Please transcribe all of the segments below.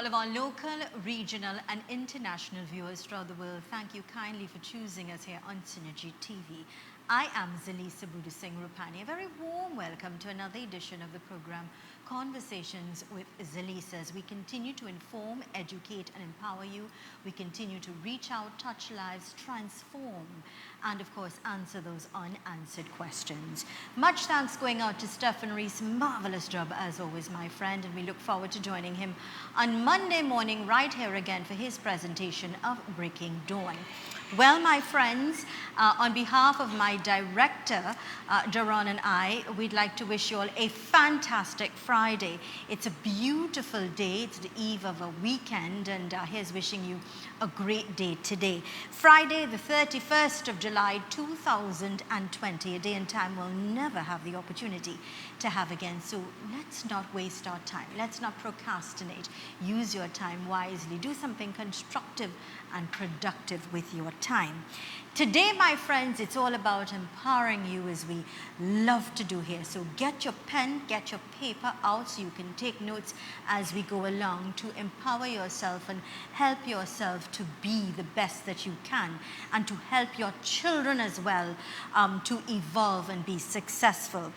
all of our local, regional and international viewers throughout the world, thank you kindly for choosing us here on Synergy TV. I am Zalisa Budu Singh Rupani. A very warm welcome to another edition of the program, Conversations with Zalisa. As we continue to inform, educate and empower you, we continue to reach out, touch lives, transform and of course answer those unanswered questions. Much thanks going out to Stephen Rees, marvelous job as always my friend, and we look forward to joining him on Monday morning right here again for his presentation of Breaking Dawn. Well, my friends, on behalf of my director, Daron and I, we'd like to wish you all a fantastic Friday. It's a beautiful day. It's the eve of a weekend, and here's wishing you a great day today. Friday, the 31st of July, 2020, a day and time we'll never have the opportunity to have again. So let's not waste our time. Let's not procrastinate. Use your time wisely. Do something constructive and productive with your time. Today, my friends, it's all about empowering you as we love to do here. So get your pen, get your paper out so you can take notes as we go along to empower yourself and help yourself to be the best that you can, and to help your children as well to evolve and be successful.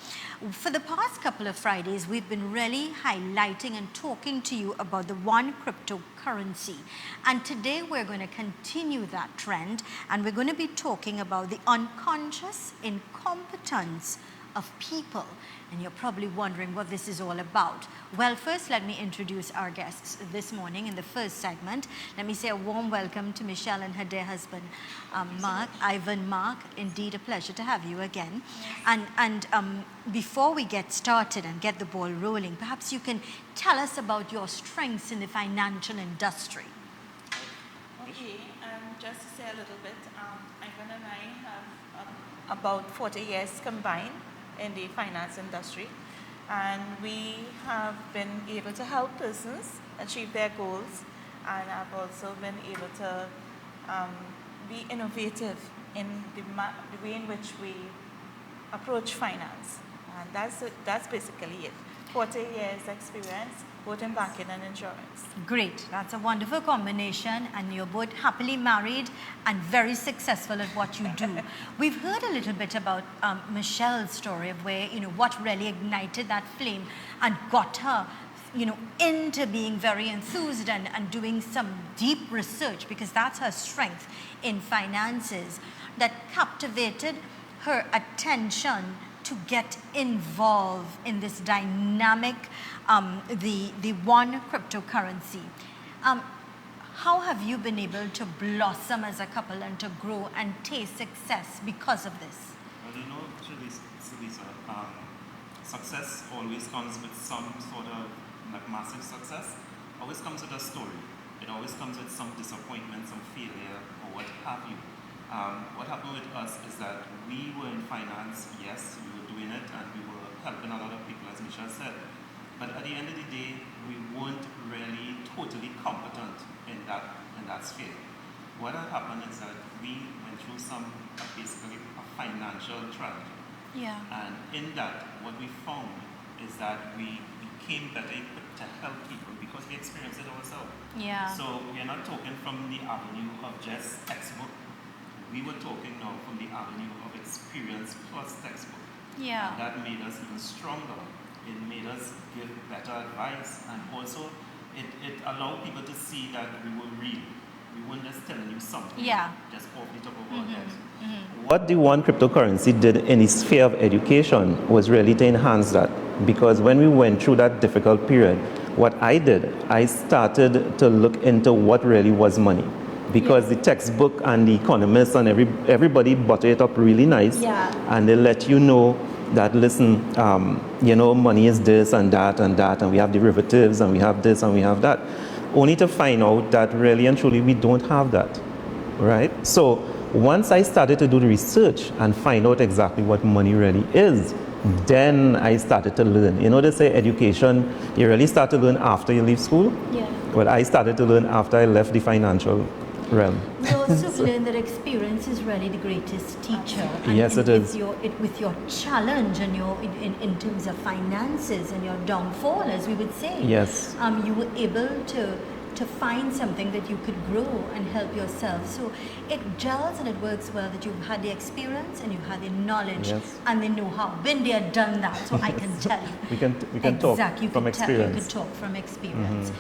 For the past couple of Fridays, we've been really highlighting and talking to you about the one cryptocurrency. And today we're going to continue that trend, and we're going to be talking about the unconscious incompetence of people. And you're probably wondering what this is all about. Well, first let me introduce our guests this morning in the first segment. Let me say a warm welcome to Michelle and her dear husband, Ivan Mark. Indeed a pleasure to have you again. Yes. And before we get started and get the ball rolling, perhaps you can tell us about your strengths in the financial industry. Okay, just to say a little bit, Ivan and I have about 40 years combined in the finance industry, and we have been able to help persons achieve their goals, and have also been able to be innovative in the way in which we approach finance, and that's basically it. 40 years experience both in banking and insurance. Great, that's a wonderful combination, and you're both happily married and very successful at what you do. We've heard a little bit about Michelle's story of where, what really ignited that flame and got her, into being very enthused and doing some deep research, because that's her strength in finances, that captivated her attention to get involved in this dynamic, the one cryptocurrency. How have you been able to blossom as a couple and to grow and taste success because of this? Well, Lisa, success always comes with some sort of massive success. Always comes with a story. It always comes with some disappointment, some failure, or what have you. What happened with us is that we were in finance, yes, we were doing it, and we were helping a lot of people, as Michelle said. But at the end of the day, we weren't really totally competent in that sphere. What had happened is that we went through basically a financial tragedy. Yeah. And in that, what we found is that we became better equipped to help people because we experienced it ourselves. Yeah. So we're not talking from the avenue of just textbook. We were talking now from the avenue of experience plus textbook. Yeah. And that made us even stronger. It made us give better advice, and also it allowed people to see that we were real. We weren't just telling you something just off the top of our heads. Mm-hmm. What the one cryptocurrency did in the sphere of education was really to enhance that, because when we went through that difficult period, what I did, I started to look into what really was money. Because the textbook and the economists and everybody butter it up really nice, and they let you know that, listen, money is this and that and that, and we have derivatives and we have this and we have that, only to find out that really and truly we don't have that, right? So once I started to do the research and find out exactly what money really is, then I started to learn. They say education, you really start to learn after you leave school. Yeah. Well, I started to learn after I left the financial realm. We also learn that experience is really the greatest teacher. And yes, it is. With your challenge and in terms of finances and your downfall, as we would say. Yes. You were able to to find something that you could grow and help yourself. So it gels and it works well that you've had the experience and you've had the knowledge and the know-how. Been there, done that. So I can tell you. We can talk from experience. You could talk from experience.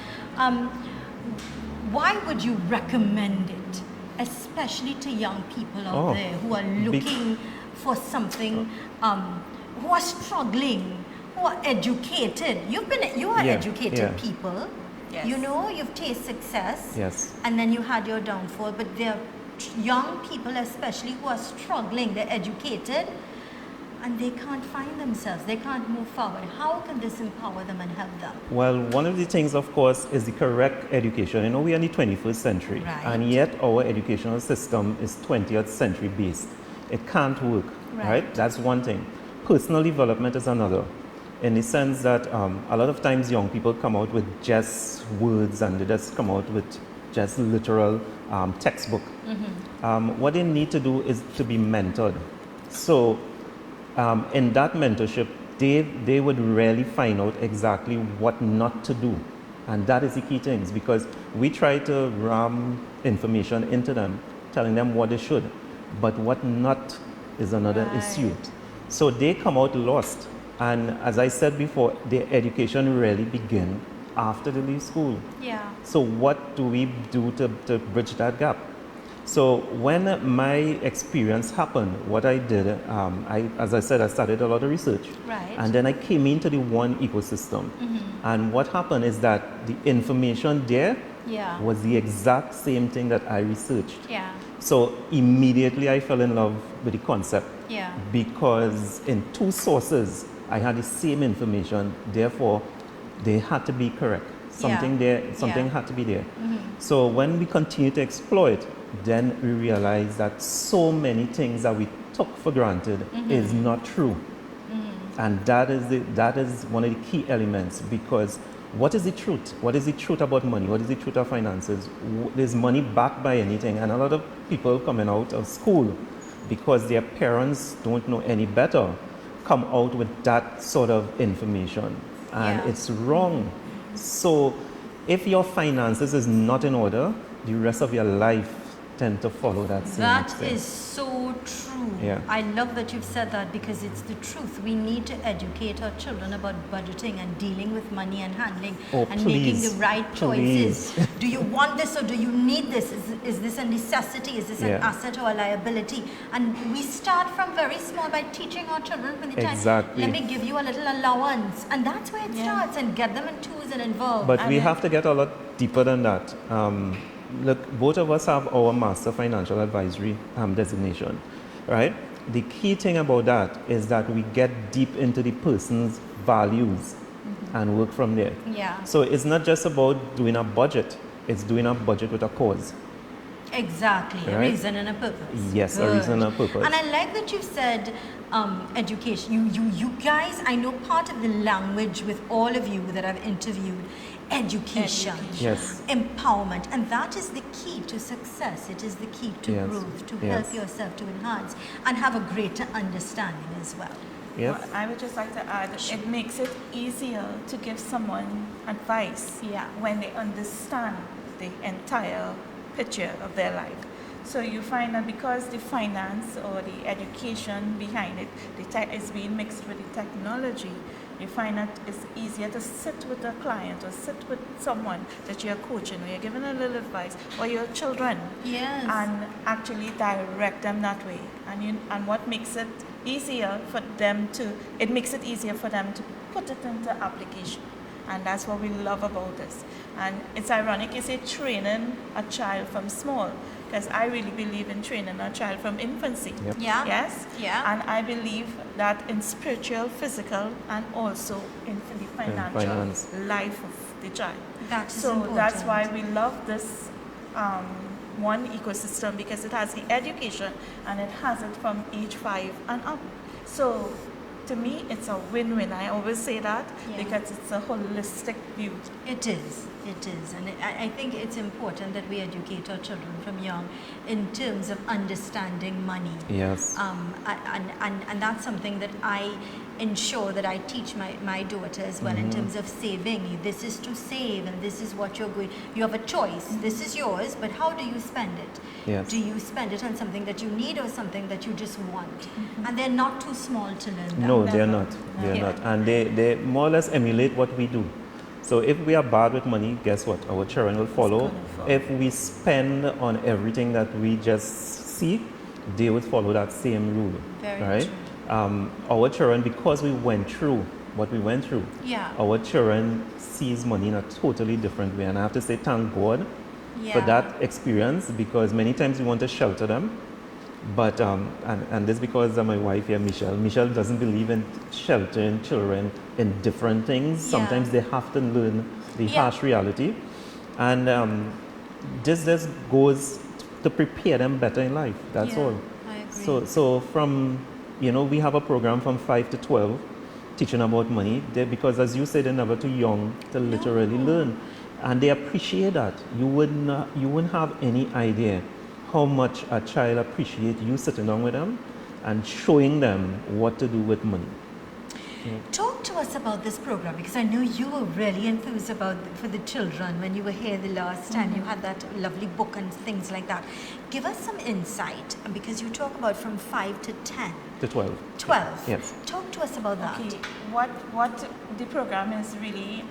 Why would you recommend it, especially to young people out there who are looking for something, who are struggling, who are educated? You are educated people. Yes. You know, you've tasted success. Yes. And then you had your downfall. But there are young people especially who are struggling. They're educated and they can't find themselves. They can't move forward. How can this empower them and help them? Well, one of the things, of course, is the correct education. You know, we are in the 21st century. Right. And yet our educational system is 20th century based. It can't work. Right? That's one thing. Personal development is another. In the sense that a lot of times young people come out with just words and they just come out with just literal textbook. What they need to do is to be mentored. So in that mentorship, they would really find out exactly what not to do. And that is the key things, because we try to ram information into them, telling them what they should, but what not is another issue. So they come out lost. And as I said before, their education really begins after they leave school. Yeah. So what do we do to bridge that gap? So when my experience happened, what I did, as I said, I started a lot of research. Right. And then I came into the one ecosystem. And what happened is that the information there was the exact same thing that I researched. Yeah. So immediately I fell in love with the concept. Yeah. Because in two sources, I had the same information, therefore they had to be correct. Something had to be there. So when we continue to exploit, then we realize that so many things that we took for granted is not true. And that is one of the key elements, because what is the truth? What is the truth about money? What is the truth of finances? Is money backed by anything? And a lot of people coming out of school, because their parents don't know any better, come out with that sort of information. And it's wrong. So if your finances is not in order, the rest of your life tend to follow that same That extent. is so true. Yeah. I love that you've said that, because it's the truth. We need to educate our children about budgeting and dealing with money and handling and making the right choices. Do you want this or do you need this? Is this a necessity? Is this an asset or a liability? And we start from very small by teaching our children from the time, let me give you a little allowance. And that's where it starts, and get them enthused and involved. But we have to get a lot deeper than that. Look, both of us have our Master Financial Advisory designation, right? The key thing about that is that we get deep into the person's values and work from there. Yeah. So it's not just about doing a budget, it's doing a budget with a cause. Exactly, right? A reason and a purpose. Yes, Good. a reason and a purpose. And I like that you said education. You guys, I know part of the language with all of you that I've interviewed, education, yes, empowerment, and that is the key to success. It is the key to growth, to help yourself to enhance and have a greater understanding as well. Yes. Well, I would just like to add, it makes it easier to give someone advice when they understand the entire picture of their life. So you find that because the finance or the education behind it, is being mixed with the technology, you find that it's easier to sit with a client or sit with someone that you're coaching or you're giving a little advice, or your children, and actually direct them that way. And what makes it easier for them to, it makes it easier for them to put it into application. And that's what we love about this. And it's ironic you say training a child from small, because I really believe in training a child from infancy. Yep. Yeah. Yes? Yeah. And I believe that in spiritual, physical, and also in the financial life of the child. That's so that's why we love this one ecosystem, because it has the education and it has it from age 5 and up. So to me, it's a win-win. I always say that because it's a holistic view. It is. And I think it's important that we educate our children from young in terms of understanding money. Yes. And that's something that ensure that I teach my daughter as well in terms of saving. This is to save and this is what you have a choice. This is yours, but how do you spend it? Yes. Do you spend it on something that you need or something that you just want? And they're not too small to learn that. No, they're not. They're not. And they more or less emulate what we do. So if we are bad with money, guess what? Our children will follow. If we spend on everything that we just see, they would follow that same rule. Very right? true. Our children, because we went through what we went through, Yeah. our children sees money in a totally different way. And I have to say thank God for Yeah. that experience, because many times we want to shelter them. But, and this because of my wife here, Michelle. Michelle doesn't believe in sheltering children in different things. Yeah. Sometimes they have to learn the Yeah. harsh reality. And this just goes to prepare them better in life. That's Yeah, all. I agree. So from, we have a program from 5 to 12 teaching about money. Because as you said, they're never too young to literally learn. And they appreciate that. You wouldn't have any idea how much a child appreciates you sitting down with them and showing them what to do with money. Talk to us about this program, because I know you were really enthused for the children when you were here the last time. You had that lovely book and things like that. Give us some insight, because you talk about from 5 to 10. To 12. 12. Yes. Talk to us about that. Okay, what the program is really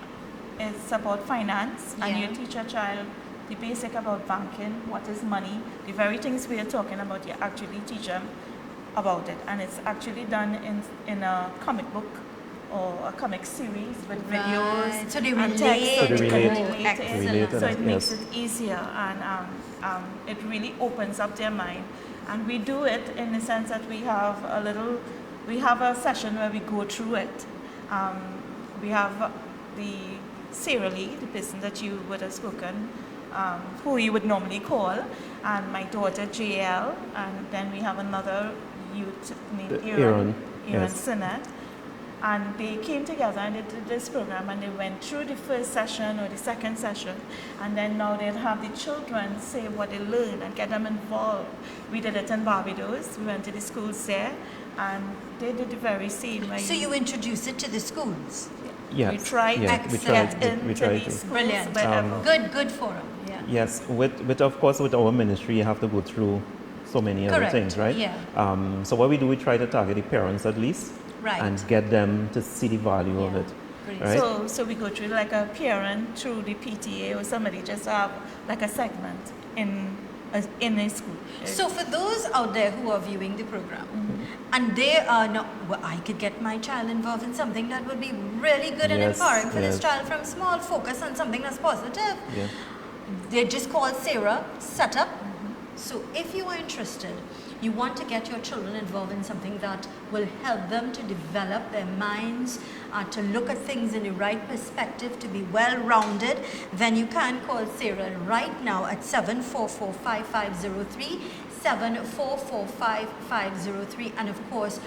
is about finance, and you teach a child the basic about banking, what is money, the very things we are talking about, you actually teach them about it. And it's actually done in a comic book or a comic series with videos. So they and relate. text, So they relate. Excellent. So it makes Yes. it easier, and it really opens up their mind. And we do it in the sense that we have a session where we go through it. We have the Sarah Lee, the person that you would have spoken, who you would normally call, and my daughter JL, and then we have another youth named Aaron Yes. Sinnett. And they came together and they did this program, and they went through the first session or the second session, and then now they'll have the children say what they learned and get them involved. We did it in Barbados. We went to the schools there, and they did the very same. So you introduce it to the schools. Yes. We tried yeah, to we get tried, into we tried these to. schools Brilliant. wherever. Good for them. Yeah. Yes, with of course with our ministry you have to go through so many other Correct. things, right? Yeah. So what we do, we try to target the parents at least, Right. and get them to see the value of Yeah. it. Brilliant. Right? So we go through like a parent through the PTA or somebody just have like a segment in a school. So for those out there who are viewing the program, and they are not, well, I could get my child involved in something that would be really good and Yes, empowering for this yes. child from small, focus on something that's positive. Yeah. They just call Sarah, set up. So if you are interested, you want to get your children involved in something that will help them to develop their minds, to look at things in the right perspective, to be well-rounded, then you can call Sarah right now at 744-5503, 744-5503, and of course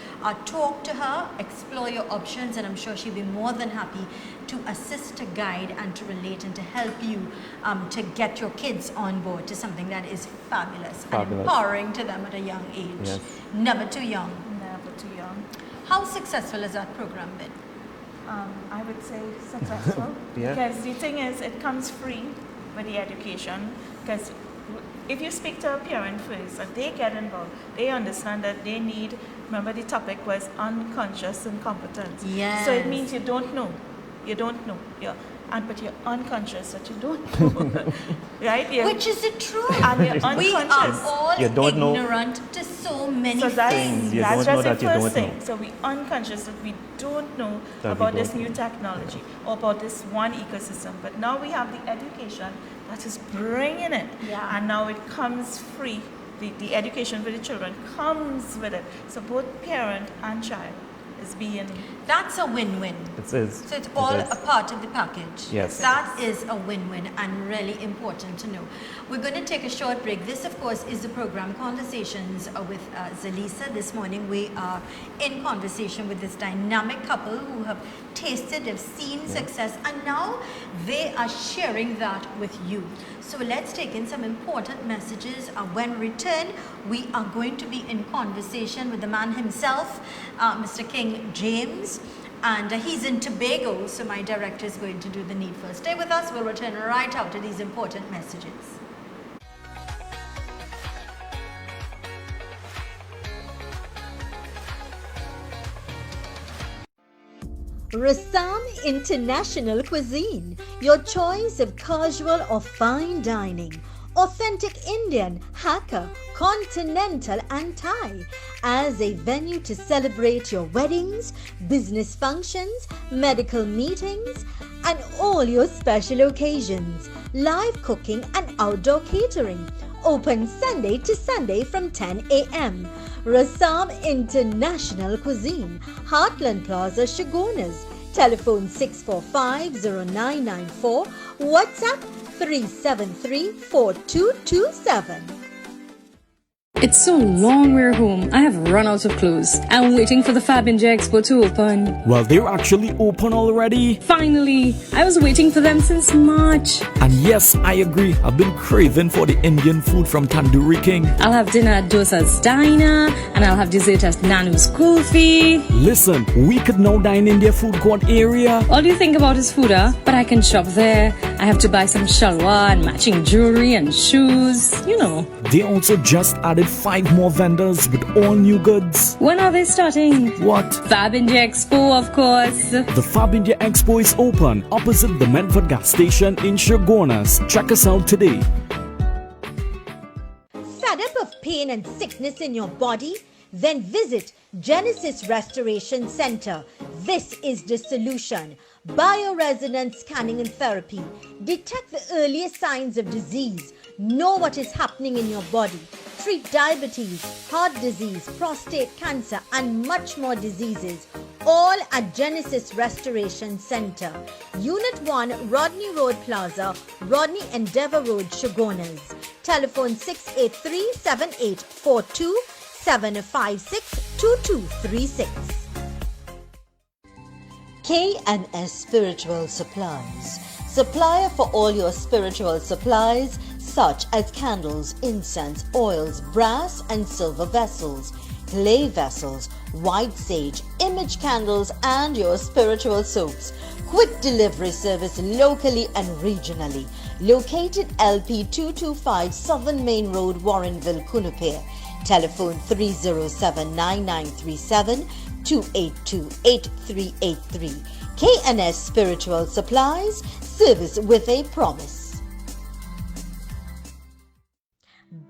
talk to her, explore your options, and I'm sure she'll be more than happy to assist, to guide, and to relate, and to help you to get your kids on board to something that is fabulous. And empowering to them at a young age. Yes. Never too young. Never too young. How successful has that program been? I would say successful. Yeah. Because the thing is, it comes free with the education. Because if you speak to a parent first and they get involved, they understand that they need, remember the topic was unconscious incompetence. Yes. So it means you don't know. You don't know. But you're unconscious that you don't know. Right? Which is the truth. And you're We are unconscious. all You don't know. ignorant to so many So things. You that's don't know just the that you first don't thing. know. So we unconscious that we don't know That we about this don't new know. technology or about this one ecosystem. But now we have the education that is bringing it. Yeah. And now it comes free. The education for the children comes with it. So both parent and child is being... That's a win-win. It is. So it's It all is. a part of the package. Yes. That is a win-win and really important to know. We're going to take a short break. This, of course, is the program Conversations with Zalisa. This morning we are in conversation with this dynamic couple who have tasted, they've seen success, and now they are sharing that with you. So let's take in some important messages. When we return, we are going to be in conversation with the man himself, Mr. King King James. And he's in Tobago, so my director is going to do the needful. Stay with us. We'll return right after these important messages. Rassam International Cuisine, your choice of casual or fine dining. Authentic Indian, Hakka, continental and Thai as a venue to celebrate your weddings, business functions, medical meetings and all your special occasions. Live cooking and outdoor catering. Open Sunday to Sunday from 10 a.m. Rassam International Cuisine, Heartland Plaza, Shagonas. Telephone 645-0994, WhatsApp 373-4227. It's so long we're home. I have run out of clothes. I'm waiting for the Fab India Expo to open. Well, they're actually open already. Finally! I was waiting for them since March. And yes, I agree. I've been craving for the Indian food from Tandoori King. I'll have dinner at Dosa's Diner, and I'll have dessert at Nanu's Kulfi. Listen, we could now dine in their food court area. All you think about is food, huh? But I can shop there. I have to buy some shalwar and matching jewelry and shoes. You know. They also just added 5 more vendors with all new goods. When are they starting? What? Fab India Expo, of course. The Fab India Expo is open opposite the Medford gas station in Shagonas. Check us out today. Fed up of pain and sickness in your body? Then visit Genesis Restoration Center. This is the solution. Bioresonance scanning and therapy. Detect the earliest signs of disease. Know what is happening in your body. Treat diabetes, heart disease, prostate cancer and much more diseases. All at Genesis Restoration Center. Unit 1, Rodney Road Plaza, Rodney Endeavour Road, Shagonas. Telephone 683-7842, 756-2236. K&S Spiritual Supplies. Supplier for all your spiritual supplies such as candles, incense, oils, brass and silver vessels, clay vessels, white sage, image candles and your spiritual soaps. Quick delivery service locally and regionally. Located LP 225 Southern Main Road, Warrenville, Cunupare. Telephone 307-9937 282-8383. K&S Spiritual Supplies, service with a promise.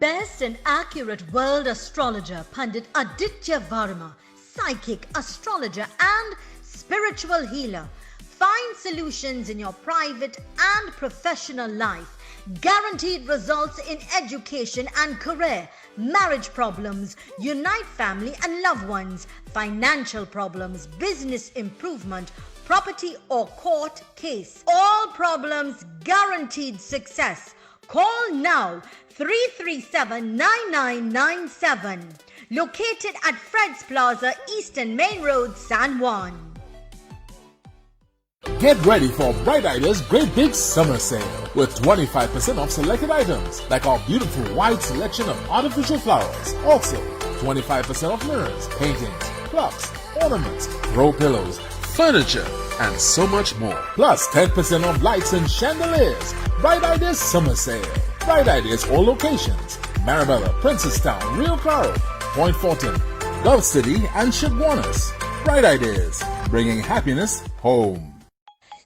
Best and accurate world astrologer Pandit Aditya Varma, psychic, astrologer and spiritual healer. Find solutions in your private and professional life. Guaranteed results in education and career, marriage problems, unite family and loved ones, financial problems, business improvement, property or court case. All problems guaranteed success. Call now 337-9997. Located at Fred's Plaza, Eastern Main Road, San Juan. Get ready for Bright Ideas Great Big Summer Sale with 25% off selected items like our beautiful wide selection of artificial flowers. Also, 25% off mirrors, paintings, clocks, ornaments, throw pillows, furniture, and so much more. Plus 10% off lights and chandeliers. Bright Ideas Summer Sale. Bright Ideas all locations. Marabella, Princestown, Rio Claro, Point Fortin, Gulf City, and Shagonas. Bright Ideas, bringing happiness home.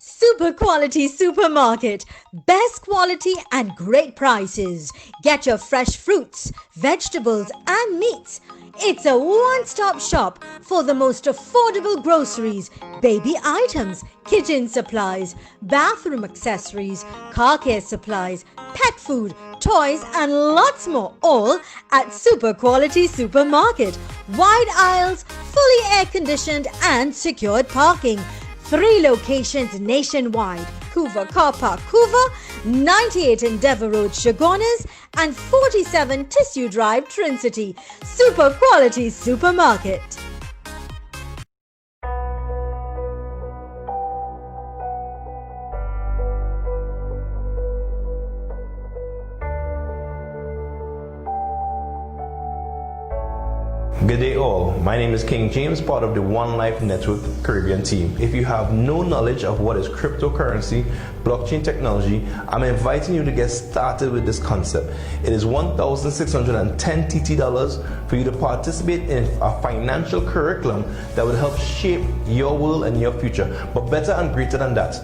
Super quality supermarket. Best quality and great prices. Get your fresh fruits, vegetables and meats. It's a one-stop shop for the most affordable groceries, baby items, kitchen supplies, bathroom accessories, car care supplies, pet food, toys and lots more, all at Super Quality Supermarket. Wide aisles, fully air-conditioned and secured parking. 3 locations nationwide. Hoover Car Park, Hoover, 98 Endeavour Road, Shagonas, and 47 Tissue Drive, Trincity. Super Quality Supermarket. Good day all, my name is King James, part of the One Life Network Caribbean team. If you have no knowledge of what is cryptocurrency, blockchain technology, I'm inviting you to get started with this concept. It is $1,610 TT for you to participate in a financial curriculum that will help shape your world and your future, but better and greater than that.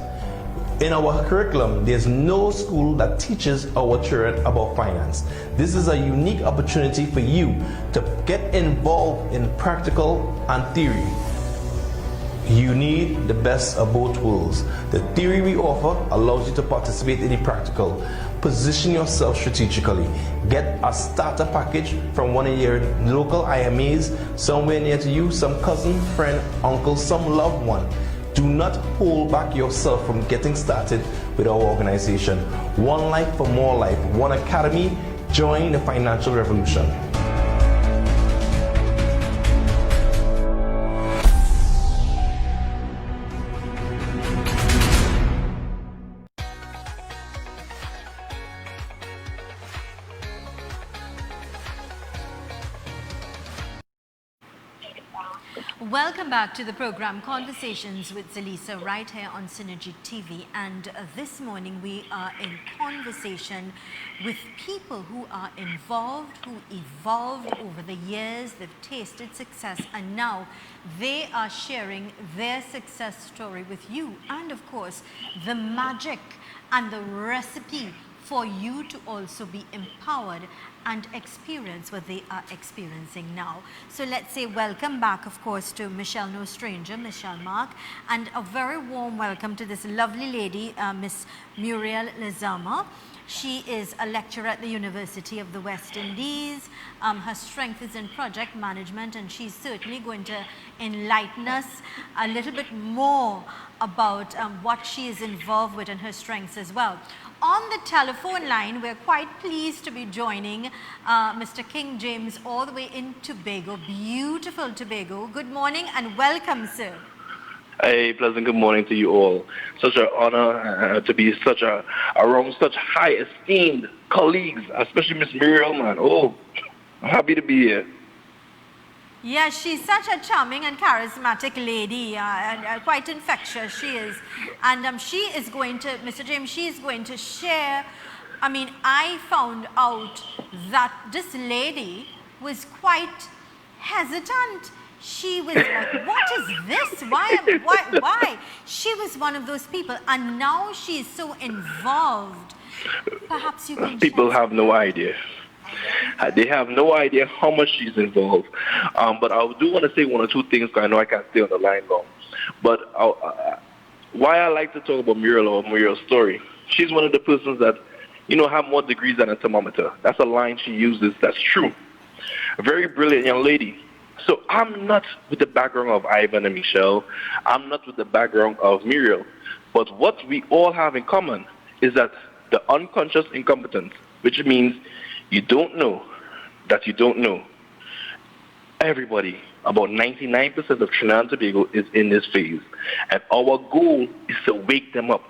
In our curriculum, there's no school that teaches our children about finance. This is a unique opportunity for you to get involved in practical and theory. You need the best of both worlds. The theory we offer allows you to participate in the practical. Position yourself strategically. Get a starter package from one of your local IMAs somewhere near to you, some cousin, friend, uncle, some loved one. Do not hold back yourself from getting started with our organization. One life for more life. One academy. Join the financial revolution. Welcome back to the program Conversations with Zalisa right here on Synergy TV, and this morning we are in conversation with people who are involved, who evolved over the years, they've tasted success, and now they are sharing their success story with you, and of course the magic and the recipe for you to also be empowered and experience what they are experiencing now. So let's say welcome back, of course, to Michelle No Stranger, Michelle Mark, and a very warm welcome to this lovely lady, Miss Muriel Lezama. She is a lecturer at the University of the West Indies. Her strength is in project management, and she's certainly going to enlighten us a little bit more about what she is involved with and her strengths as well. On the telephone line, we're quite pleased to be joining Mr. King James all the way in Tobago, beautiful Tobago. Good morning and welcome, sir. A pleasant good morning to you all. Such an honor to be around such high esteemed colleagues, especially Miss Muriel, man. Oh, I'm happy to be here. Yeah, she's such a charming and charismatic lady, and quite infectious she is. And she is going to, Mr. James, she is going to share, I mean, I found out that this lady was quite hesitant. She was like, what is this? Why? She was one of those people, and now she is so involved. Perhaps you can People have no idea. They have no idea how much she's involved. But I do want to say one or two things, because I know I can't stay on the line long. But why I like to talk about Muriel or Muriel's story, she's one of the persons that, have more degrees than a thermometer. That's a line she uses. That's true. A very brilliant young lady. So I'm not with the background of Ivan and Michelle. I'm not with the background of Muriel. But what we all have in common is that the unconscious incompetence, which means you don't know that you don't know. Everybody, about 99% of Trinidad and Tobago is in this phase. And our goal is to wake them up,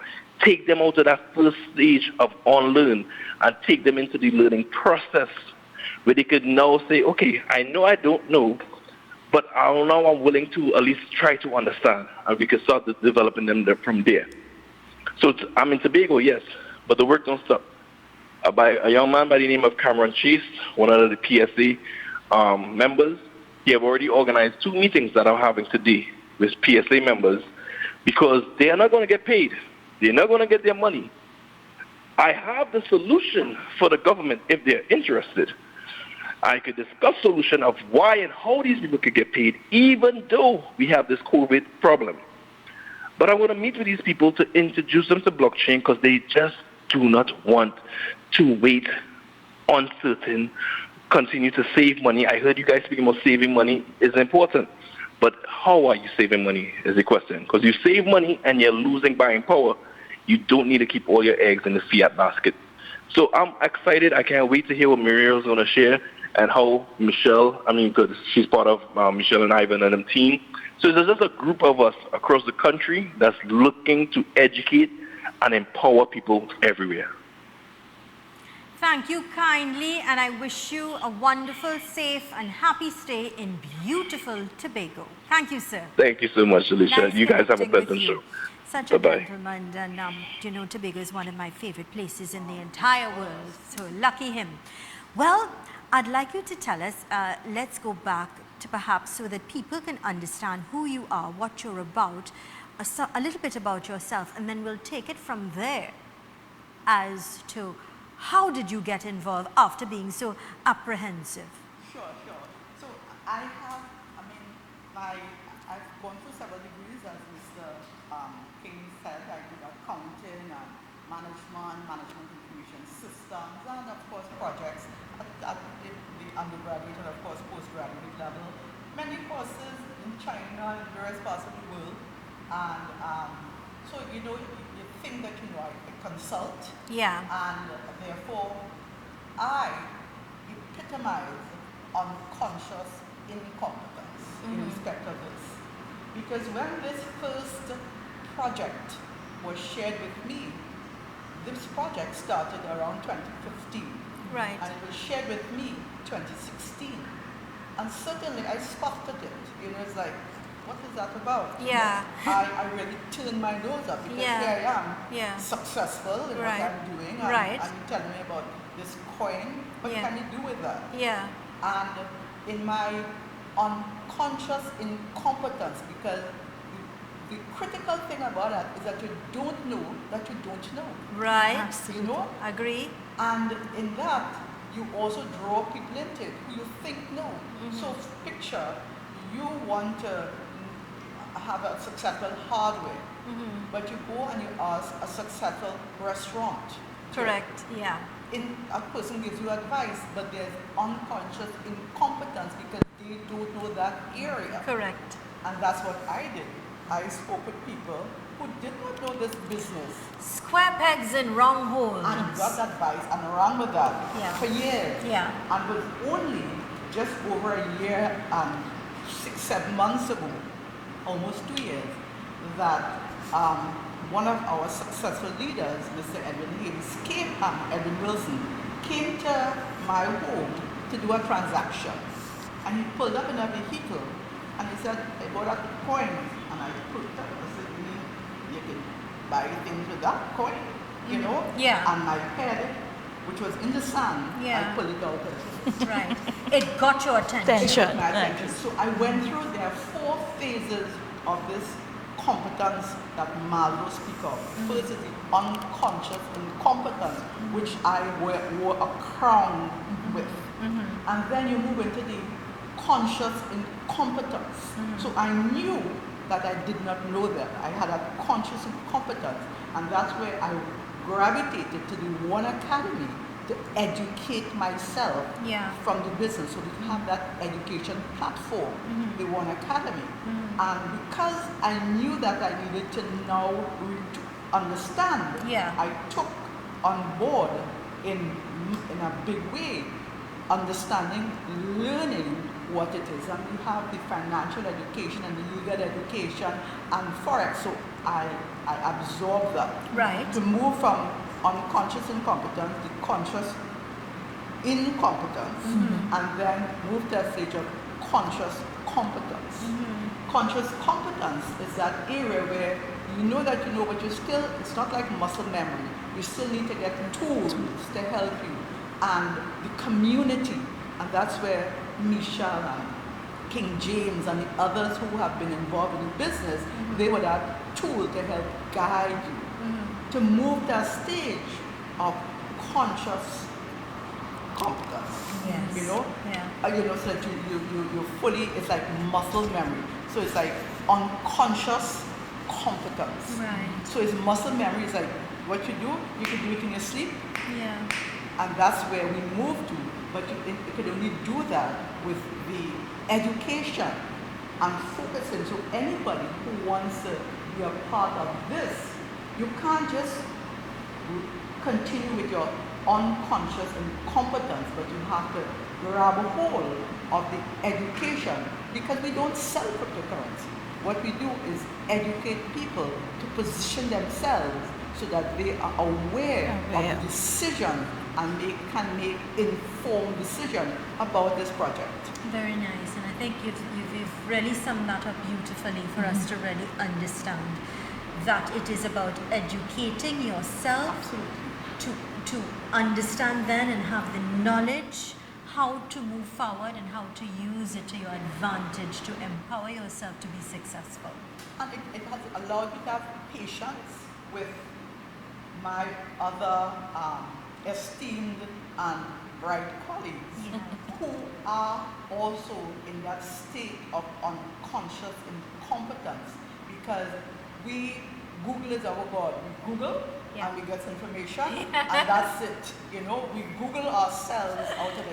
take them out of that first stage of unlearn and take them into the learning process where they could now say, okay, I know I don't know, but now I'm willing to at least try to understand. And we can start developing them from there. So I'm in Tobago, yes, but the work don't stop. By a young man by the name of Cameron Chase, one of the PSA members. He have already organized 2 meetings that I'm having today with PSA members because they are not going to get paid. They're not going to get their money. I have the solution for the government if they're interested. I could discuss solution of why and how these people could get paid even though we have this COVID problem. But I want to meet with these people to introduce them to blockchain because they just do not want to wait uncertain, continue to save money. I heard you guys speaking about saving money is important. But how are you saving money is the question. Because you save money and you're losing buying power, you don't need to keep all your eggs in the fiat basket. So I'm excited. I can't wait to hear what Muriel's going to share and how Michelle, because she's part of Michelle and Ivan and them team. So there's just a group of us across the country that's looking to educate and empower people everywhere. Thank you kindly, and I wish you a wonderful, safe, and happy stay in beautiful Tobago. Thank you, sir. Thank you so much, Alicia. Nice You guys have a connecting with pleasant you. show. Such a Bye-bye. gentleman, and you know, Tobago is one of my favorite places in the entire world, so lucky him. Well, I'd like you to tell us, let's go back to perhaps so that people can understand who you are, what you're about, a little bit about yourself, and then we'll take it from there as to how did you get involved after being so apprehensive? Sure. So I've gone through several degrees, as Mr. King said. I did accounting and management information systems, and of course projects at the undergraduate and of course postgraduate level. Many courses in China and various parts of the world, and so you think that I consult. Yeah. And therefore, I epitomize unconscious incompetence in respect of this. Because when this first project was shared with me, this project started around 2015. Right. And it was shared with me 2016. And certainly I scoffed at it. It's like, what is that about? Yeah. I really turned my nose up because here I am, successful in what I'm doing. And you're telling me about this coin. What can you do with that? Yeah. And in my unconscious incompetence, because the critical thing about that is that you don't know that you don't know. Right. Absolutely. Agree. And in that, you also draw people into it who you think know. So picture, you want to have a successful hardware, but you go and you ask a successful restaurant. Correct, yeah. A person gives you advice, but there's unconscious incompetence because they don't know that area. Correct. And that's what I did. I spoke with people who did not know this business. Square pegs in wrong holes. And got advice and ran with that for years. Yeah. And was only just over a year and 6-7 months ago, almost 2 years, that one of our successful leaders, Mr. Edwin Wilson, came to my home to do a transaction. And he pulled up in a vehicle and he said, I bought a coin. And I put it up. I said, you can buy things with that coin, Yeah. And my head, which was in the sand, I pulled it out. Right. It got your attention. My attention. So I went through, there are 4 phases of this competence that Maslow speaks of. First is the unconscious incompetence, which I wore a crown with. And then you move into the conscious incompetence. So I knew that I did not know that. I had a conscious incompetence. And that's where I gravitated to the One Academy to educate myself from the business. So we have that education platform, the One Academy. And because I knew that I needed to now understand, I took on board in a big way, understanding, learning what it is. And we have the financial education and the legal education and Forex. So I absorbed that. Right. To move from unconscious incompetence to conscious incompetence, and then move to a stage of conscious competence. Conscious competence is that area where you know that you know, but you still, it's not like muscle memory. You still need to get tools to help you. And the community, and that's where Michelle and King James and the others who have been involved in the business, they were that tool to help guide you to move to a stage of conscious competence. Yes. So that you fully, it's like muscle memory. So it's like unconscious competence. Right. So it's muscle memory. It's like what you do, you can do it in your sleep. Yeah. And that's where we move to. But you can only do that with the education and focusing. So anybody who wants to be a part of this, you can't just continue with your unconscious incompetence, but you have to grab a hold of the education, because we don't sell cryptocurrency. What we do is educate people to position themselves so that they are aware of the decision and they can make informed decision about this project. Very nice, and I think you've really summed that up beautifully for us to really understand that it is about educating yourself to understand then and have the knowledge how to move forward and how to use it to your advantage to empower yourself to be successful. And it has allowed me to have patience with my other esteemed and bright colleagues who are also in that state of unconscious incompetence, because Google is our God. We Google and we get information and that's it. You know, we Google ourselves out of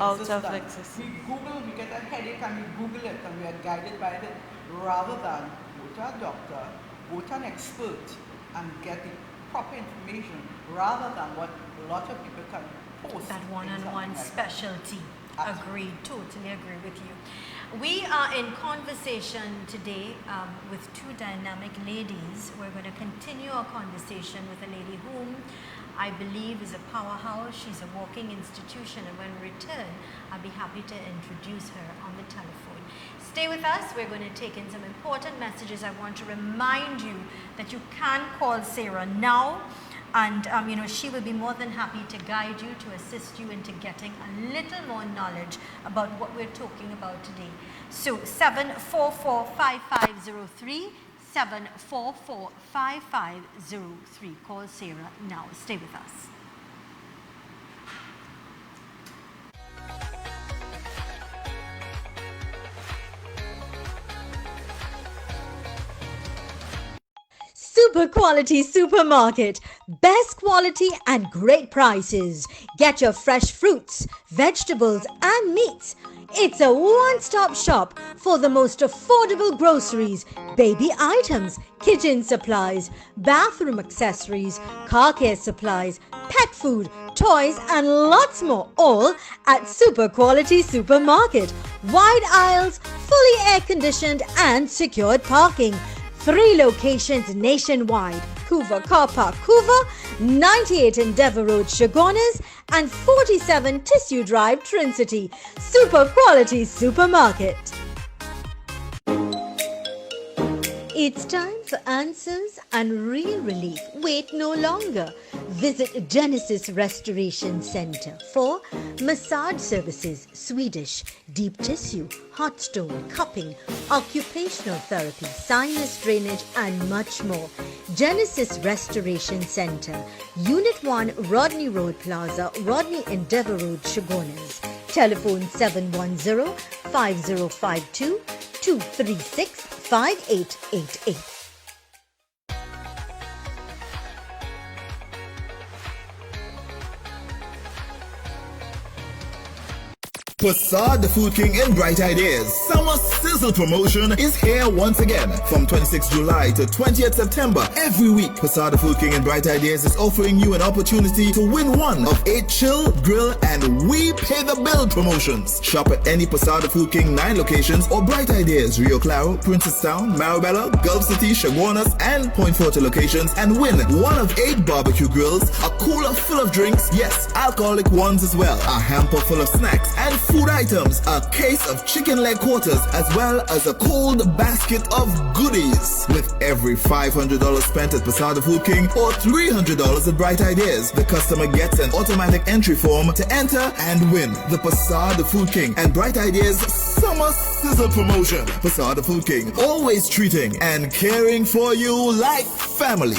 existence. We Google, we get a headache and we Google it and we are guided by it, rather than go to a doctor, go to an expert and get the proper information, rather than what a lot of people can post. That one-on-one specialty. Agreed, totally agree with you. We are in conversation today with two dynamic ladies. We're going to continue our conversation with a lady whom I believe is a powerhouse. She's a walking institution, and when we return, I'll be happy to introduce her on the telephone. Stay with us. We're going to take in some important messages. I want to remind you that you can call Sarah now. And she will be more than happy to guide you, to assist you into getting a little more knowledge about what we're talking about today. So 744-5503, 744-5503. Call Sarah now. Stay with us. Super quality supermarket, best quality and great prices. Get your fresh fruits, vegetables and meats. It's a one-stop shop for the most affordable groceries, baby items, kitchen supplies, bathroom accessories, car care supplies, pet food, toys and lots more, all at Super Quality Supermarket. Wide aisles, fully air-conditioned and secured parking. 3 locations nationwide: Hoover Car Park, Hoover, 98 Endeavour Road, Chaguanas, and 47 Tissue Drive, Trin-City. Super Quality Supermarket. It's time for answers and real relief. Wait no longer. Visit Genesis Restoration Center for massage services, Swedish, deep tissue, hot stone, cupping, occupational therapy, sinus drainage and much more. Genesis Restoration Center, Unit 1, Rodney Road Plaza, Rodney Endeavour Road, Chaguanas. Telephone 710-5052-236-5888. Passad the Food King and Bright Ideas Summer Sizzle Promotion is here once again. From 26th July to 20th September, every week, Passad the Food King and Bright Ideas is offering you an opportunity to win one of 8 chill, grill, and we pay the bill promotions. Shop at any Passad the Food King 9 locations or Bright Ideas, Rio Claro, Princestown, Marabella, Gulf City, Chaguanas, and Point Forte locations and win one of 8 barbecue grills, a cooler full of drinks, yes, alcoholic ones as well, a hamper full of snacks and food items, a case of chicken leg quarters, as well as a cold basket of goodies. With every $500 spent at Passad the Food King or $300 at Bright Ideas, the customer gets an automatic entry form to enter and win the Passad the Food King and Bright Ideas Summer Sizzle Promotion. Passad the Food King, always treating and caring for you like family.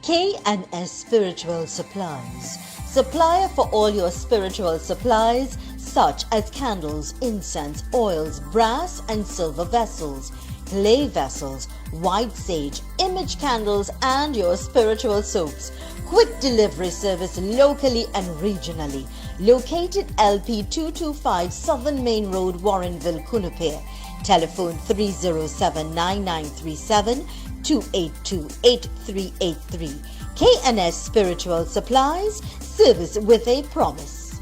K&S Spiritual Supplies, supplier for all your spiritual supplies such as candles, incense, oils, brass and silver vessels, clay vessels, white sage, image candles and your spiritual soaps. Quick delivery service locally and regionally. Located LP 225 Southern Main Road, Warrenville, Cunupere. Telephone 307-9937-282-8383. K&S Spiritual Supplies, service with a promise.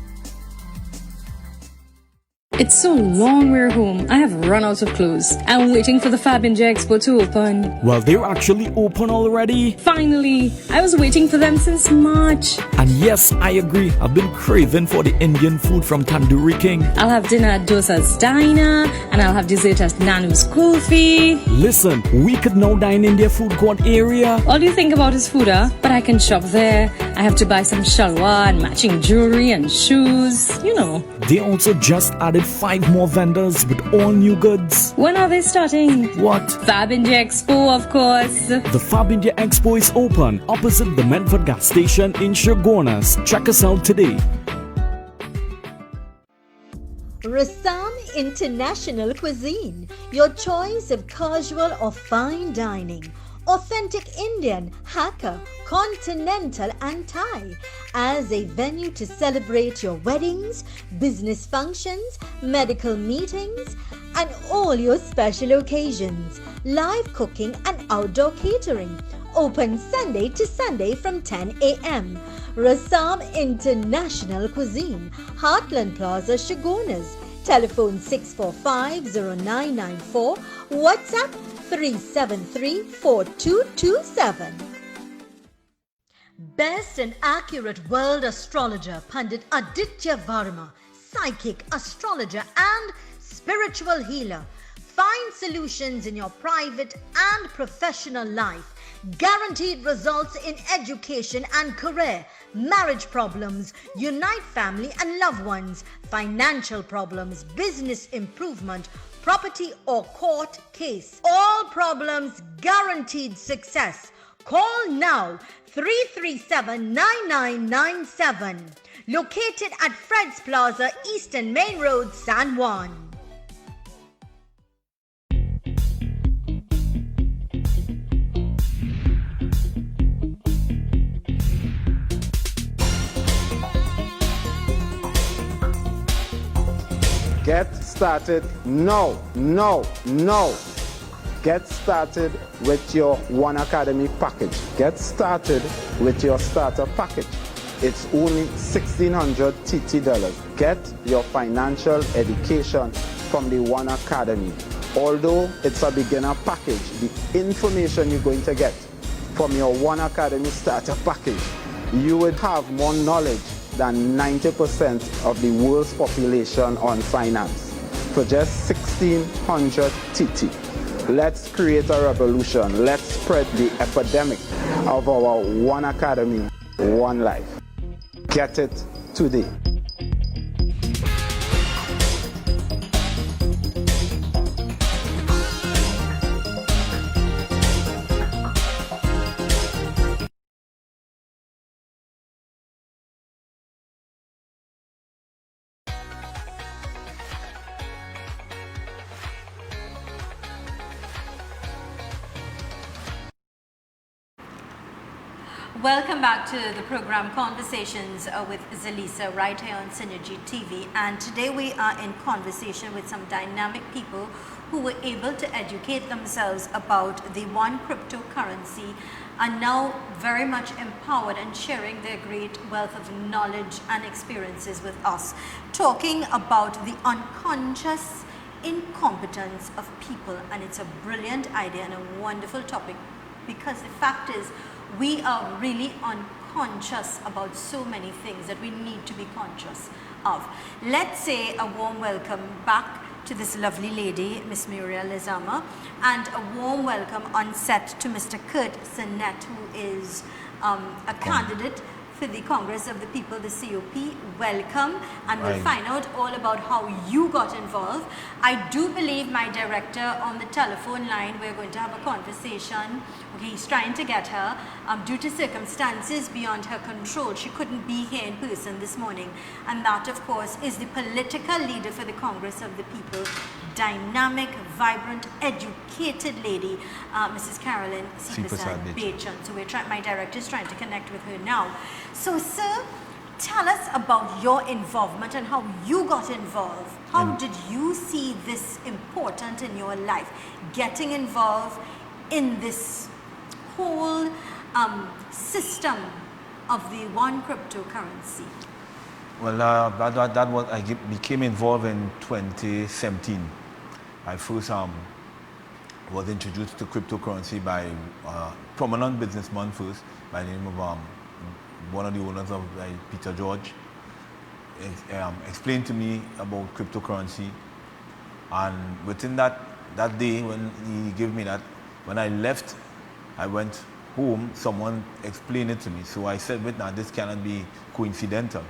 It's so long we're home, I have run out of clothes. I'm waiting for the Fab India Expo to open. Well, they're actually open already. Finally! I was waiting for them since March. And yes, I agree. I've been craving for the Indian food from Tandoori King. I'll have dinner at Dosa's Diner, and I'll have dessert at Nanu's Kulfi. Listen, we could now dine in their food court area. All you think about is food, huh? But I can shop there. I have to buy some shalwar and matching jewelry and shoes. You know. They also just added 5 more vendors with all new goods. When are they starting? What? Fab India Expo, of course. The Fab India Expo is open opposite the Medford gas station in Shogunas. Check us out today. Rassam International Cuisine, your choice of casual or fine dining. Authentic Indian, Hakka, Continental and Thai as a venue to celebrate your weddings, business functions, medical meetings and all your special occasions. Live cooking and outdoor catering. Open Sunday to Sunday from 10 a.m. Rassam International Cuisine, Heartland Plaza, Shogunas. Telephone 645-0994, WhatsApp 373-4227. Best and accurate world astrologer Pandit Aditya Varma, psychic, astrologer and spiritual healer. Find solutions in your private and professional life. Guaranteed results in education and career, marriage problems, unite family and loved ones, financial problems, business improvement, property or court case. All problems guaranteed success. Call now 337-9997. Located at Fred's Plaza, Eastern Main Road, San Juan. Get started now. Get started with your One Academy package. Get started with your starter package. It's only $1,600 TT. Get your financial education from the One Academy. Although it's a beginner package, the information you're going to get from your One Academy starter package, you would have more knowledge than 90% of the world's population on finance for just $1,600 TT. Let's create a revolution. Let's spread the epidemic of our One Academy, One Life. Get it today. Welcome back to the program Conversations with Zalisa right here on Synergy TV, and today we are in conversation with some dynamic people who were able to educate themselves about the one cryptocurrency, are now very much empowered and sharing their great wealth of knowledge and experiences with us, talking about the unconscious incompetence of people. And it's a brilliant idea and a wonderful topic, because the fact is we are really unconscious about so many things that we need to be conscious of. Let's say a warm welcome back to this lovely lady, Miss Muriel Lezama, and a warm welcome on set to Mr. Kurt Sinnett, who is a candidate for the Congress of the People, the COP. Welcome, and we'll find out all about how you got involved. I do believe my director on the telephone line, we're going to have a conversation. Okay, he's trying to get her. Due to circumstances beyond her control, she couldn't be here in person this morning. And that, of course, is the political leader for the Congress of the People, dynamic, vibrant, educated lady, Mrs. Carolyn C. Bacon. So my director is trying to connect with her now. So, sir, tell us about your involvement and how you got involved. How did you see this important in your life, getting involved in this whole system of the one cryptocurrency? Well, that was became involved in 2017. I first was introduced to cryptocurrency by a prominent businessman first, by the name of one of the owners of Peter George. Explained to me about cryptocurrency, and within that day when he gave me that, when I left, I went home, someone explained it to me. So I said, "Wait, now this cannot be coincidental."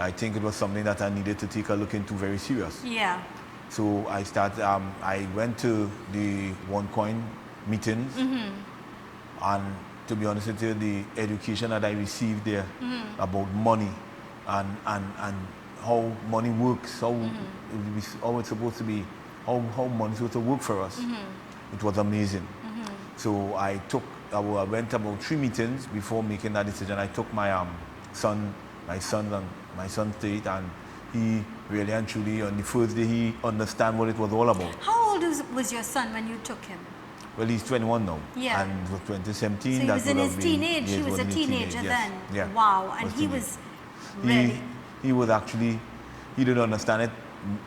I think it was something that I needed to take a look into very serious. Yeah. So I started. I went to the OneCoin meetings, and to be honest with you, the education that I received there about money and how money works, how it's supposed to be, how money is supposed to work for us. It was amazing. So I went about 3 meetings before making that decision. I took my son stayed, and he really and truly on the first day he understand what it was all about. How old was your son when you took him? Well, he's 21 now. Yeah. And it was 2017. So he was in his teenage. He was a teenager then. Yeah. Wow. And he was really. He was actually, he didn't understand it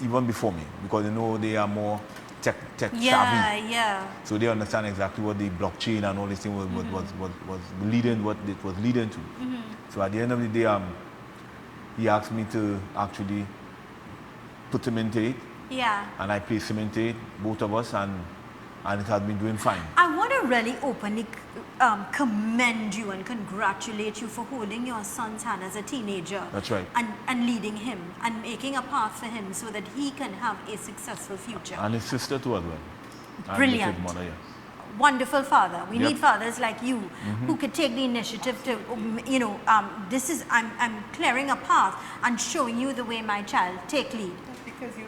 even before me, because they are more tech savvy. Yeah. So they understand exactly what the blockchain and all this thing was leading, what it was leading to. So at the end of the day, he asked me to actually put him into it. Yeah. And I placed him into it, both of us, and it has been doing fine. I want to really openly commend you and congratulate you for holding your son's hand as a teenager. That's right. And leading him and making a path for him so that he can have a successful future. And his sister too as well. Brilliant. And his mother, yes. Wonderful father. We need fathers like you who could take the initiative to, I'm clearing a path and showing you the way, my child. Take lead. Because you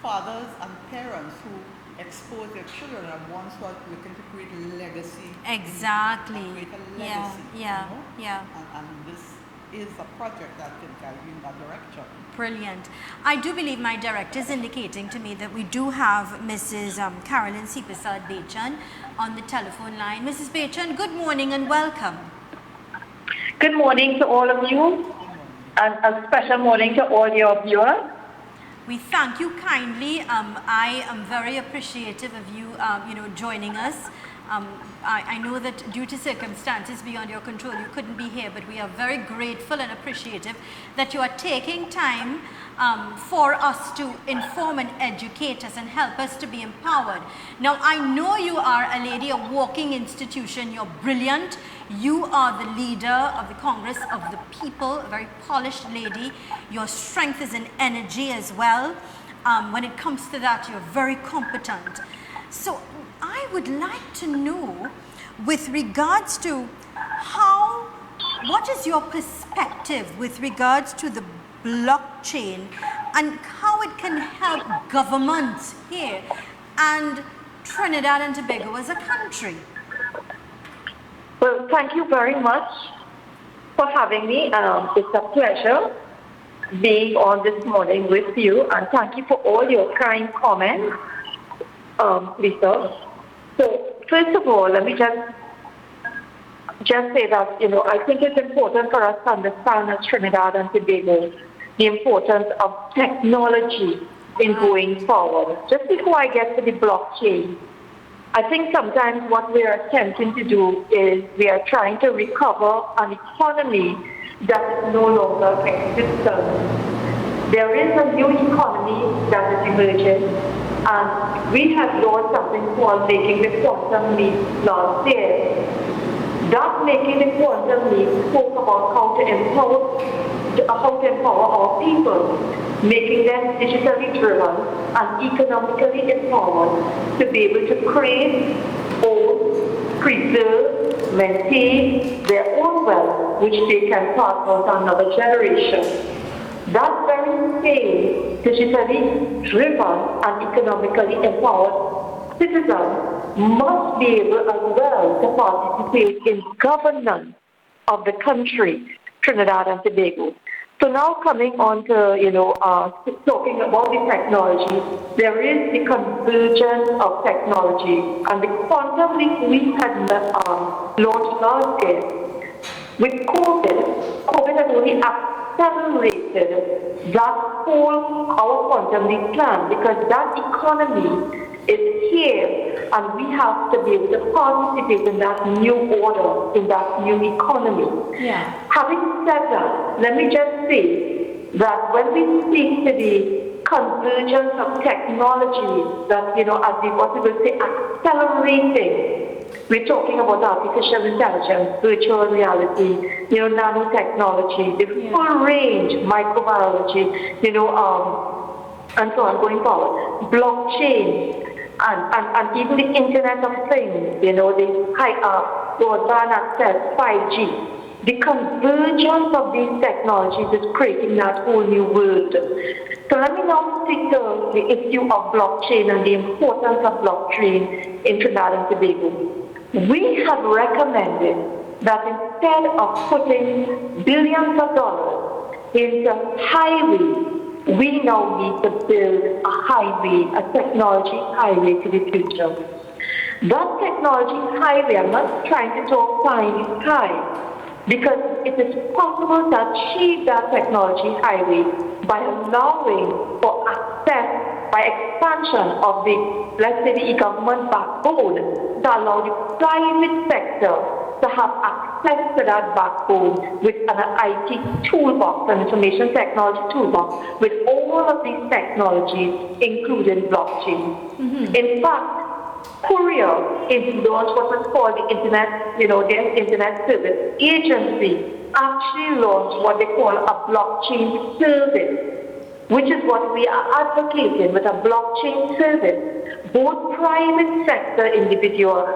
fathers and parents who expose their children and ones who are looking to create a legacy. Exactly. Create a legacy. Yeah. And this is a project that can guide you in that direction. Brilliant. I do believe my director is indicating to me that we do have Mrs. Carolyn Sipasad Bechan on the telephone line. Mrs. Bechan, good morning and welcome. Good morning to all of you, and a special morning to all your viewers. We thank you kindly. I am very appreciative of you, joining us. I know that due to circumstances beyond your control, you couldn't be here, but we are very grateful and appreciative that you are taking time for us to inform and educate us and help us to be empowered. Now, I know you are a lady, a walking institution. You're brilliant. You are the leader of the Congress of the People, a very polished lady. Your strength is in energy as well. When it comes to that, you're very competent. So I would like to know, with regards to what is your perspective with regards to the blockchain and how it can help governments here and Trinidad and Tobago as a country? Well, thank you very much for having me. It's a pleasure being on this morning with you, and thank you for all your kind comments, Lisa. So, first of all, let me just say that, I think it's important for us to understand as Trinidad and Tobago the importance of technology in going forward. Just before I get to the blockchain, I think sometimes what we are attempting to do is we are trying to recover an economy that is no longer existent. There is a new economy that is emerging, and we had launched something called Making the Quantum Leap last year. That Making the Quantum Leap spoke about how to empower our people, making them digitally driven and economically empowered to be able to create, own, preserve, maintain their own wealth, which they can pass on to another generation. That very same digitally driven and economically empowered citizens must be able as well to participate in governance of the country, Trinidad and Tobago. So now coming on to, talking about the technology, there is the convergence of technology, and the quantum leap we had launched last year. With COVID had only accelerated that whole our quantum leap plan, because that economy is here and we have to be able to participate in that new order, in that new economy. Yeah. Having said that, let me just say that when we speak to the convergence of technologies that, as we possibly say, accelerating, we're talking about artificial intelligence, virtual reality, nanotechnology, the full range, microbiology, and so on going forward. Blockchain, and even the Internet of Things, the high broadband access, 5G. The convergence of these technologies is creating that whole new world. So let me now stick to the issue of blockchain and the importance of blockchain in Trinidad and Tobago. We have recommended that instead of putting billions of dollars into highways, we now need to build a highway, a technology highway to the future. That technology highway, I'm not trying to talk pie in the sky, because it is possible to achieve that technology highway by allowing for access, by expansion of the, let's say, the e-government backbone to allow the private sector to have access to that backbone with an IT toolbox, an information technology toolbox, with all of these technologies, including blockchain. In fact, Korea is launched what was called the Internet, their Internet Service Agency, actually launched what they call a blockchain service, which is what we are advocating with a blockchain service. Both private sector individuals,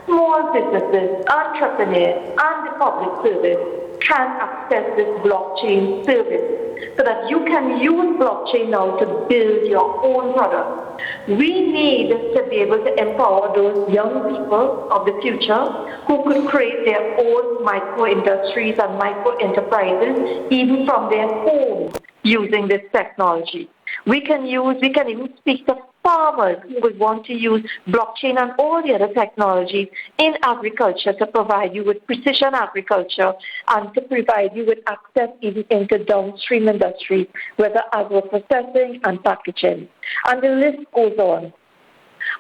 small businesses, entrepreneurs, and the public service can access this blockchain service so that you can use blockchain now to build your own product. We need to be able to empower those young people of the future who could create their own micro-industries and micro-enterprises even from their homes using this technology. We can even speak to farmers who would want to use blockchain and all the other technologies in agriculture to provide you with precision agriculture and to provide you with access even into downstream industries, whether agro-processing and packaging. And the list goes on.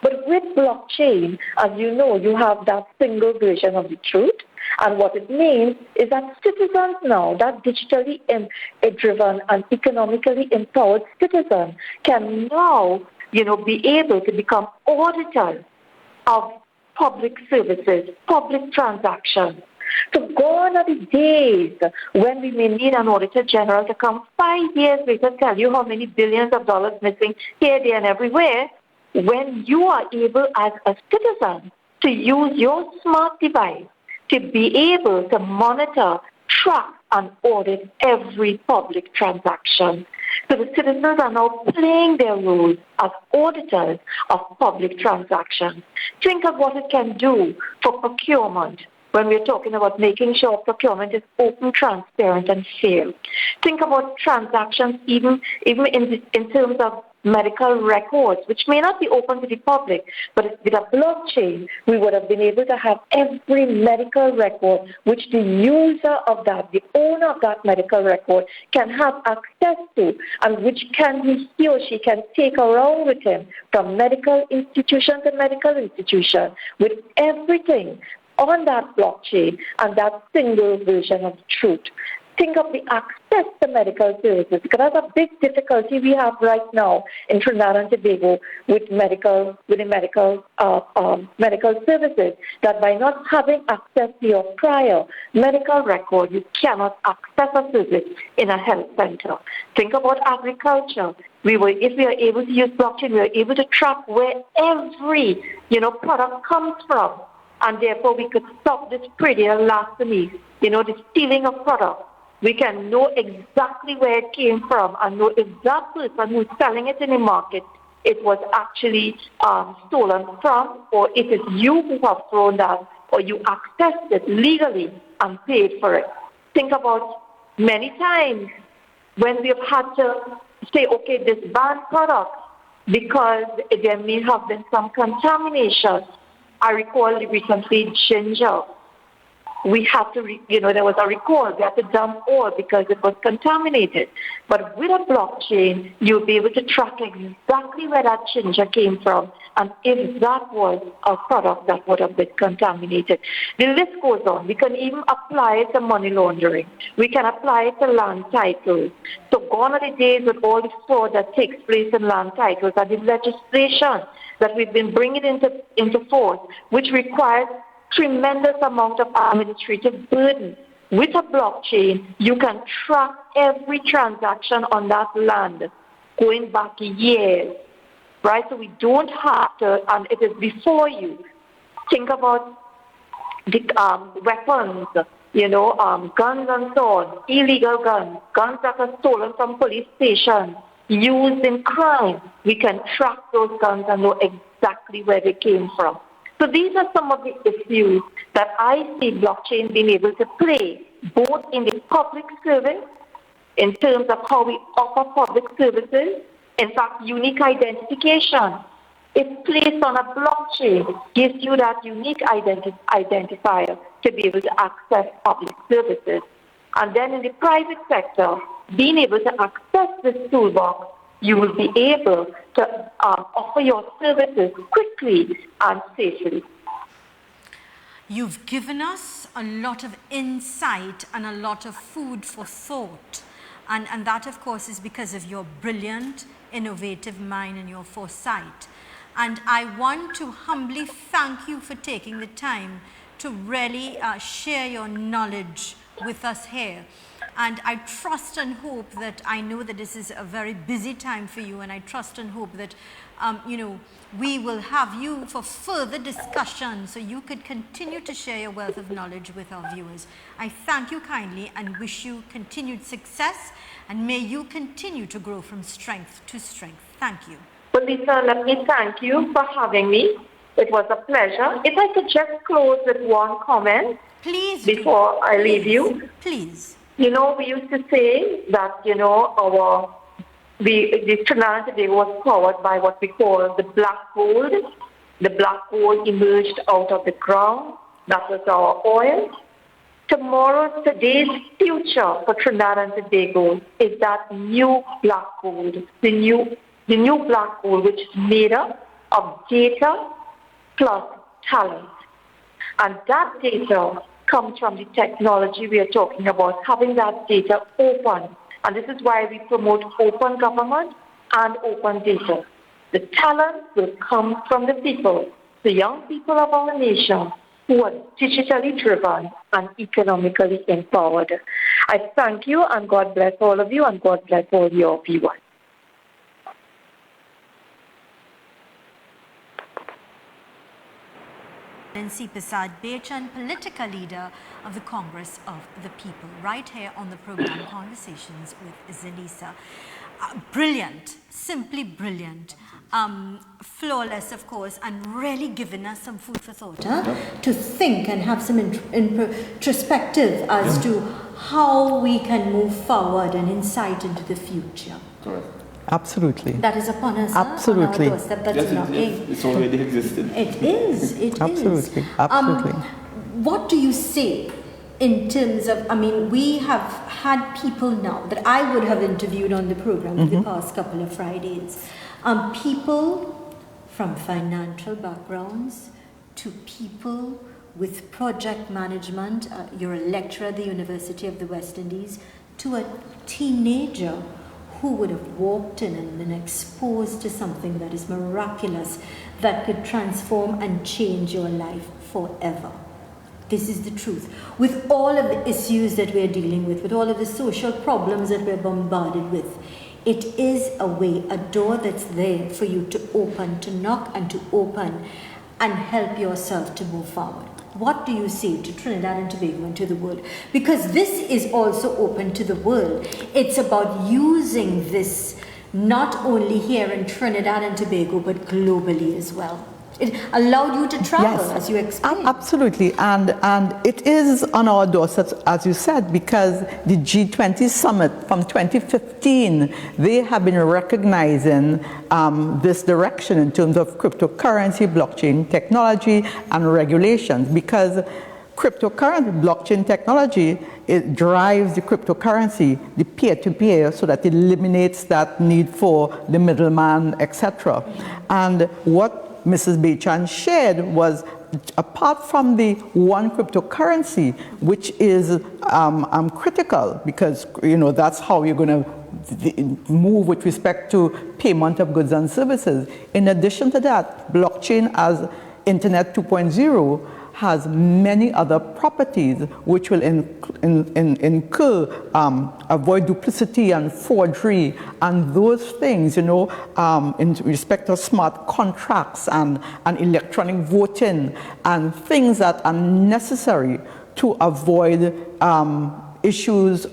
But with blockchain, as you know, you have that single version of the truth. And what it means is that citizens now, that digitally driven and economically empowered citizen, can now, be able to become auditors of public services, public transactions. So gone are the days when we may need an auditor general to come 5 years later tell you how many billions of dollars missing here, there, and everywhere, when you are able as a citizen to use your smart device to be able to monitor, track, and audit every public transaction. So the citizens are now playing their role as auditors of public transactions. Think of what it can do for procurement when we're talking about making sure procurement is open, transparent, and fair. Think about transactions even in terms of medical records, which may not be open to the public, but with a blockchain, we would have been able to have every medical record which the user of that, the owner of that medical record, can have access to, and which he or she can take around with him from medical institution to medical institution, with everything on that blockchain and that single version of truth. Think of the access to medical services, because that's a big difficulty we have right now in Trinidad and Tobago with the medical services, that by not having access to your prior medical record, you cannot access a service in a health center. Think about agriculture. If we are able to use blockchain, we are able to track where every product comes from, and therefore we could stop this pretty and larceny, the stealing of products. We can know exactly where it came from and know if that person who's selling it in the market, it was actually stolen from, or if it's you who have thrown that, or you accessed it legally and paid for it. Think about many times when we have had to say, okay, this banned product, because there may have been some contamination. I recall recently ginger. we had to, there was a recall. We had to dump all because it was contaminated. But with a blockchain, you'll be able to track exactly where that ginger came from and if that was a product that would have been contaminated. The list goes on. We can even apply it to money laundering. We can apply it to land titles. So gone are the days with all the fraud that takes place in land titles and the legislation that we've been bringing into force, which requires tremendous amount of administrative burden. With a blockchain, you can track every transaction on that land going back years, right? So we don't have to, and it is before you. Think about the weapons, guns and swords, illegal guns, guns that are stolen from police stations, used in crime. We can track those guns and know exactly where they came from. So these are some of the issues that I see blockchain being able to play, both in the public service, in terms of how we offer public services. In fact, unique identification, if placed on a blockchain, gives you that unique identifier to be able to access public services. And then in the private sector, being able to access this toolbox, you will be able to offer your services quickly and safely. You've given us a lot of insight and a lot of food for thought. And that, of course, is because of your brilliant, innovative mind and your foresight. And I want to humbly thank you for taking the time to really share your knowledge with us here. And I trust and hope that, I know that this is a very busy time for you, and I trust and hope that, we will have you for further discussion so you could continue to share your wealth of knowledge with our viewers. I thank you kindly and wish you continued success, and may you continue to grow from strength to strength. Thank you. Well, Lisa, let me thank you for having me. It was a pleasure. If I could just close with one comment. Please. Before I leave you. Please. We used to say that, the Trinidad today was powered by what we call the black gold. The black gold emerged out of the ground. That was our oil. Today's future for Trinidad and Tobago is that new black gold, the new black gold, which is made up of data plus talent. And that data comes from the technology we are talking about, having that data open. And this is why we promote open government and open data. The talent will come from the people, the young people of our nation, who are digitally driven and economically empowered. I thank you, and God bless all of you, and God bless all your viewers. Nancy Prasad Bechan, political leader of the Congress of the People, right here on the program Conversations with Zelisa. Brilliant, simply brilliant, flawless, of course, and really given us some food for thought to think and have some introspective as to how we can move forward and insight into the future. Correct. Absolutely. That is upon us. Absolutely. On our doorstep. That's knocking. It's already existing. It is. It Absolutely. is. Absolutely. What do you say in terms of, we have had people now that I would have interviewed on the program the past couple of Fridays. People from financial backgrounds to people with project management. You're a lecturer at the University of the West Indies, to a teenager who would have walked in and been exposed to something that is miraculous, that could transform and change your life forever. This is the truth. With all of the issues that we're dealing with all of the social problems that we're bombarded with, it is a way, a door that's there for you to open, to knock and to open and help yourself to move forward. What do you say to Trinidad and Tobago and to the world? Because this is also open to the world. It's about using this not only here in Trinidad and Tobago, but globally as well. It allowed you to travel, as you explained. Absolutely, and it is on our doorsteps, as you said, because the G20 summit from 2015, they have been recognizing this direction in terms of cryptocurrency, blockchain technology, and regulations, because cryptocurrency, blockchain technology, it drives the cryptocurrency, the peer-to-peer, so that it eliminates that need for the middleman, etc. And what Mrs. Bechan shared was, apart from the one cryptocurrency, which is critical, because that's how you're going to move with respect to payment of goods and services. In addition to that, blockchain as Internet 2.0 has many other properties which will avoid duplicity and forgery and those things, in respect of smart contracts and electronic voting and things that are necessary to avoid issues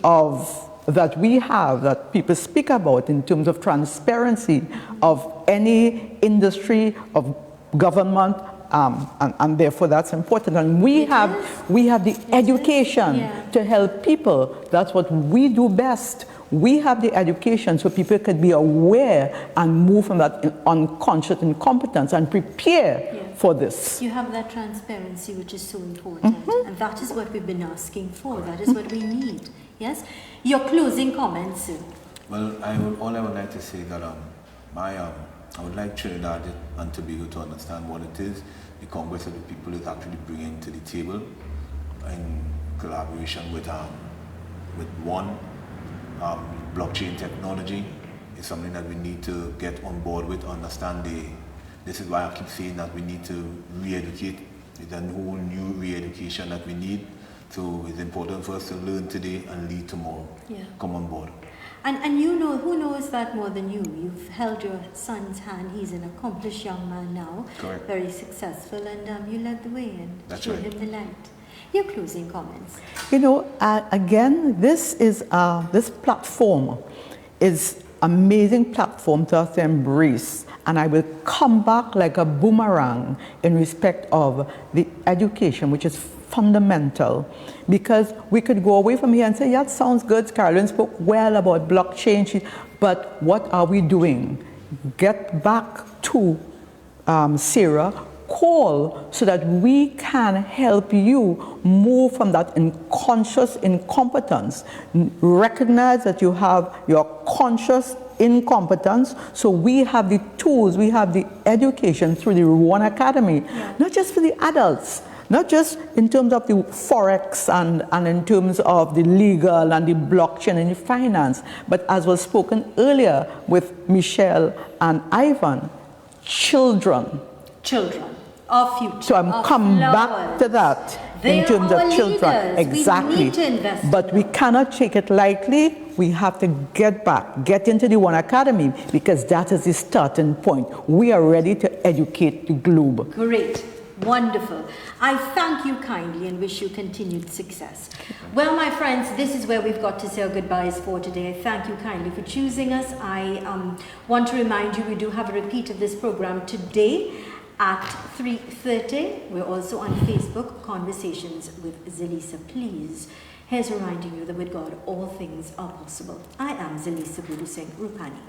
that we have, that people speak about in terms of transparency of any industry, of government, and therefore that's important. And we have the education to help people. That's what we do best. We have the education so people can be aware and move from that unconscious incompetence and prepare for this. You have that transparency, which is so important. And that is what we've been asking for. That is what we need. Yes? Your closing comments, sir. Well, all I would like to say that I would like Trinidad and Tobago to understand what it is the Congress of the People is actually bringing to the table in collaboration with one blockchain technology. Is something that we need to get on board with, understand this is why I keep saying that we need to re-educate. It's a whole new re-education that we need. So it's important for us to learn today and lead tomorrow. Come on board. And who knows that more than you? You've held your son's hand. He's an accomplished young man now. Correct. Very successful, and you led the way and showed him the light. Your closing comments. Again, this platform is amazing platform to us to embrace, and I will come back like a boomerang in respect of the education, which is fundamental, because we could go away from here and say, yeah, it sounds good, Carolyn spoke well about blockchain, but what are we doing? Get back to Sarah, call so that we can help you move from that unconscious incompetence. Recognize that you have your conscious incompetence, so we have the tools, we have the education through the One Academy, not just for the adults, not just in terms of the forex and in terms of the legal and the blockchain and the finance, but as was spoken earlier with Michelle and Ivan, children. Children, our future. So I'm come back to that in terms of children. Exactly. We need to invest. But we cannot take it lightly. We have to get into the One Academy, because that is the starting point. We are ready to educate the globe. Great. Wonderful. I thank you kindly and wish you continued success. Well, my friends, this is where we've got to say our goodbyes for today. I thank you kindly for choosing us. I want to remind you we do have a repeat of this program today at 3:30. We're also on Facebook, Conversations with Zalisa. Please, here's reminding you that with God all things are possible. I am Zalisa Budusing Rupani.